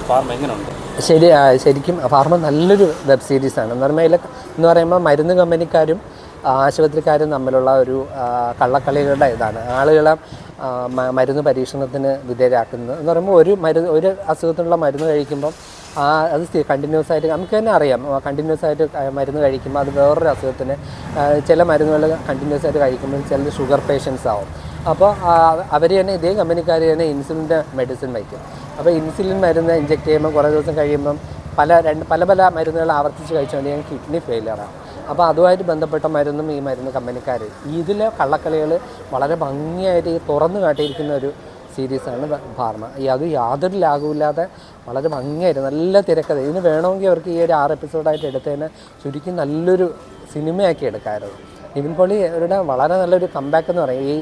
Pharma എങ്ങനെയുണ്ട്? ശരിക്കും pharma നല്ലൊരു വെബ് സീരീസാണ്. എന്ന് പറയുമ്പോൾ മരുന്ന് കമ്പനിക്കാരും ആശുപത്രിക്കാരും തമ്മിലുള്ള ഒരു കള്ളക്കളികളുടെ ഇതാണ്. ആളുകളെ മരുന്ന് പരീക്ഷണത്തിന് വിധേയരാക്കുന്നത് എന്ന് പറയുമ്പോൾ ഒരു അസുഖത്തിനുള്ള മരുന്ന് കഴിക്കുമ്പം അത് കണ്ടിന്യൂസ് ആയിട്ട് നമുക്ക് തന്നെ അറിയാം. കണ്ടിന്യൂസ് ആയിട്ട് മരുന്ന് കഴിക്കുമ്പോൾ അത് വേറൊരു അസുഖത്തിന് ചില മരുന്നുകൾ കണ്ടിന്യൂസ് ആയിട്ട് കഴിക്കുമ്പോൾ ചിലർ ഷുഗർ പേഷ്യൻസ് ആവും. അപ്പോൾ അവർ തന്നെ ഇതേ കമ്പനിക്കാർ തന്നെ ഇൻസുലിൻ്റെ മെഡിസിൻ വയ്ക്കും. അപ്പോൾ ഇൻസുലിൻ മരുന്ന് ഇഞ്ചെക്ട് ചെയ്യുമ്പോൾ കുറേ ദിവസം കഴിയുമ്പം പല മരുന്നുകൾ ആവർത്തിച്ച് കഴിച്ചുകൊണ്ട് കിഡ്നി ഫെയിലിയറാണ്. അപ്പോൾ അതുമായിട്ട് ബന്ധപ്പെട്ട മരുന്നും ഈ മരുന്ന് കമ്പനിക്കാർ ഇതിലെ കള്ളക്കളികൾ വളരെ ഭംഗിയായിട്ട് തുറന്നു കാട്ടിയിരിക്കുന്ന ഒരു സീരീസാണ് ഫാർമ. അത് യാതൊരു ലാഘവുമില്ലാതെ വളരെ ഭംഗിയായിട്ട് നല്ല തിരക്കഥ. ഇതിന് വേണമെങ്കിൽ അവർക്ക് ഈ ഒരു 6 എപ്പിസോഡായിട്ട് എടുത്തതിന് ചുരുക്കി നല്ലൊരു സിനിമയാക്കി എടുക്കാമായിരുന്നു. നിവിൻ പോളിയുടെ വളരെ നല്ലൊരു കംബാക്ക് എന്ന് പറയും. ഈ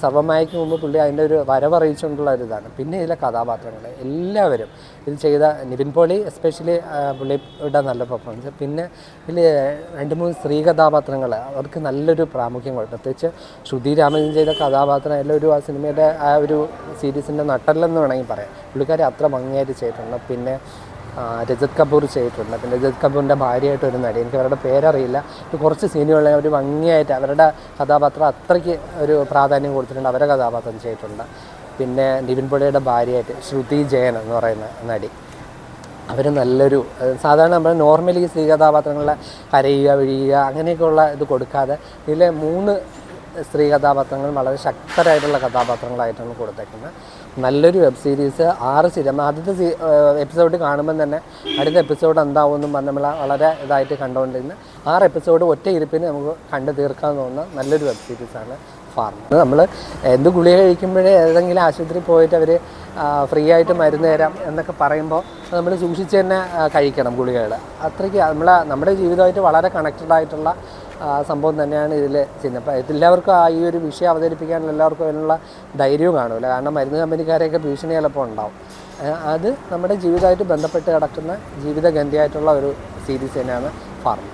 സർവ്വമായയ്ക്ക് മുമ്പ് പുള്ളി അതിൻ്റെ ഒരു വരവറിയിച്ചുകൊണ്ടുള്ള ഒരു ഇതാണ്. പിന്നെ ഇതിലെ കഥാപാത്രങ്ങൾ എല്ലാവരും ഇത് ചെയ്ത നിവിൻ പോളി എസ്പെഷ്യലി പുള്ളിയുടെ നല്ല പെർഫോമൻസ്. പിന്നെ ഇതിൽ 2-3 സ്ത്രീ കഥാപാത്രങ്ങൾ അവർക്ക് നല്ലൊരു പ്രാമുഖ്യം കൊടുത്തു. പ്രത്യേകിച്ച് ശ്രുതി രാമചന്ദ്രൻ ചെയ്ത കഥാപാത്രം എല്ലാവരും ആ സിനിമയുടെ ആ ഒരു സീരീസിൻ്റെ നട്ടല്ലെന്ന് വേണമെങ്കിൽ പറയാം. പുള്ളിക്കാരെ അത്ര ഭംഗിയായിട്ട് ചെയ്തിട്ടുണ്ട്. പിന്നെ രജത് കപൂർ ചെയ്തിട്ടുണ്ട്. പിന്നെ രജത് കപൂറിൻ്റെ ഭാര്യയായിട്ട് ഒരു നടി, എനിക്ക് അവരുടെ പേരറിയില്ല. കുറച്ച് സീനുകളിൽ അവർ ഭംഗിയായിട്ട് അവരുടെ കഥാപാത്രം അത്രയ്ക്ക് ഒരു പ്രാധാന്യം കൊടുത്തിട്ടുണ്ട്. അവരുടെ കഥാപാത്രം ചെയ്തിട്ടുണ്ട്. പിന്നെ നിവിൻ പോളിയുടെ ഭാര്യയായിട്ട് ശ്രുതി ജയൻ എന്ന് പറയുന്ന നടി, അവർ നല്ലൊരു സാധാരണ നമ്മൾ നോർമലി സ്ത്രീ കഥാപാത്രങ്ങളെ കരയുക വീഴുക അങ്ങനെയൊക്കെയുള്ള ഇത് കൊടുക്കാതെ ഇതിലെ 3 സ്ത്രീ കഥാപാത്രങ്ങൾ വളരെ ശക്തരായിട്ടുള്ള കഥാപാത്രങ്ങളായിട്ടാണ് കൊടുത്തേക്കുന്നത്. നല്ലൊരു വെബ് സീരീസ്. 6 സീരീസ്. ആദ്യത്തെ എപ്പിസോഡ് കാണുമ്പം തന്നെ അടുത്ത എപ്പിസോഡ് എന്താവുമെന്നും പറഞ്ഞ് നമ്മൾ വളരെ ഇതായിട്ട് കണ്ടുകൊണ്ടിരുന്ന 6 എപ്പിസോഡ് ഒറ്റ ഇരിപ്പിന് നമുക്ക് കണ്ടു തീർക്കാൻ തോന്നുന്ന നല്ലൊരു വെബ് സീരീസാണ് ഫാർമ. നമ്മൾ എന്ത് ഗുളിക കഴിക്കുമ്പോഴേ ഏതെങ്കിലും ആശുപത്രി പോയിട്ട് അവർ ഫ്രീ ആയിട്ട് മരുന്ന് തരാം എന്നൊക്കെ പറയുമ്പോൾ നമ്മൾ സൂക്ഷിച്ച് തന്നെ കഴിക്കണം ഗുളികകൾ. അത്രയ്ക്ക് നമ്മുടെ ജീവിതമായിട്ട് വളരെ കണക്റ്റഡ് ആയിട്ടുള്ള സംഭവം തന്നെയാണ് ഇതിൽ ചെയ്യുന്നത്. അപ്പോൾ എല്ലാവർക്കും ഈ ഒരു വിഷയം അവതരിപ്പിക്കാൻ എല്ലാവർക്കും അതിനുള്ള ധൈര്യവും കാണില്ല. കാരണം മരുന്ന് കമ്പനിക്കാരെയൊക്കെ ഭീഷണി ചിലപ്പോൾ ഉണ്ടാവും. അത് നമ്മുടെ ജീവിതമായിട്ട് ബന്ധപ്പെട്ട് കിടക്കുന്ന ജീവിതഗന്ധിയായിട്ടുള്ള ഒരു സീരീസ് തന്നെയാണ് ഫാർമ.